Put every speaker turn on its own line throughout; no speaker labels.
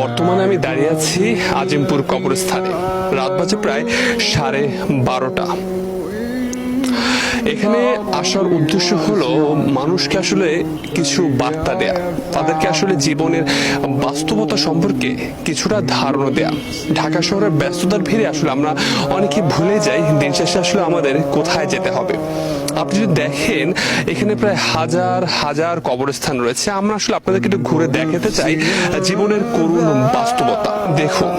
বর্তমানে আমি দাঁড়িয়ে আছি আজিমপুর কবরস্থানে। রাত বাজে প্রায় 12:30। এখানে আসার উদ্দেশ্য হলো মানুষকে আসলে কিছু বার্তা দেয়া, তাদেরকে আসলে জীবনের বাস্তবতা সম্পর্কে কিছুটা ধারণা দেয়া। ঢাকা শহরের ব্যস্ততার ভিড়ে আসলে আমরা অনেকে ভুলে যাই দিন শেষে আসলে আমাদের কোথায় যেতে হবে। আপনি যদি দেখেন এখানে প্রায় হাজার হাজার কবরস্থান রয়েছে। আমরা আসলে আপনাদেরকে একটু ঘুরে দেখাতে চাই জীবনের করুণ বাস্তবতা। দেখুন,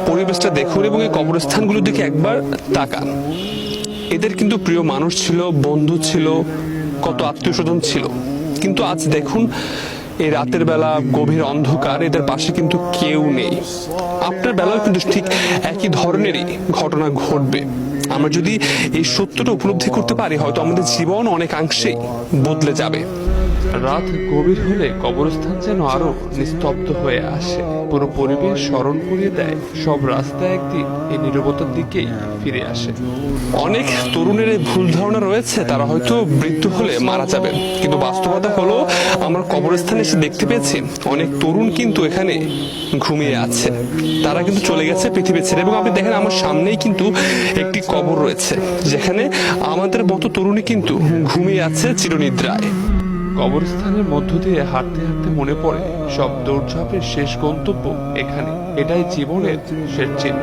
পরিবেশটা দেখুন এবং এই কবরস্থানগুলোর দিকে একবার তাকান। এদের কিন্তু প্রিয় মানুষ ছিল, বন্ধু ছিল, কত আত্মীয় স্বজন ছিল, কিন্তু আজ দেখুন এই রাতের বেলা গভীর অন্ধকার, এদের পাশে কিন্তু কেউ নেই। আপনার বেলাও কিন্তু ঠিক একই ধরনেরই ঘটনা ঘটবে। আমরা যদি এই সত্যটা উপলব্ধি করতে পারি, হয়তো আমাদের জীবন অনেকাংশেই বদলে যাবে। রাত গভীর হলে কবরস্থান যেন আরো নিস্তব্ধ হয়ে আসে। পুরো পরিবেশ স্মরণ করিয়ে দেয় সব রাস্তা একদিন এই নীরবতার দিকেই ফিরে আসে। অনেক তরুণের এই ভুল ধারণা রয়েছে তারা হয়তো মৃত্যু হলে মারা যাবে, কিন্তু বাস্তবতা হলো আমরা কবরস্থানে এসে দেখতে পেয়েছি অনেক তরুণ কিন্তু এখানে ঘুমিয়ে আছে। তারা কিন্তু চলে গেছে পৃথিবী ছেড়ে। এবং আপনি দেখেন আমার সামনেই কিন্তু একটি কবর রয়েছে যেখানে আমাদের মতো তরুণী কিন্তু ঘুমিয়ে আছে চিরনিদ্রায়। কবরস্থানের মধ্য দিয়ে হাঁটতে হাঁটতে মনে পড়ে সব দৌড়ঝাঁপের শেষ গন্তব্য এখানে। এটাই জীবনের শেষ চিহ্ন।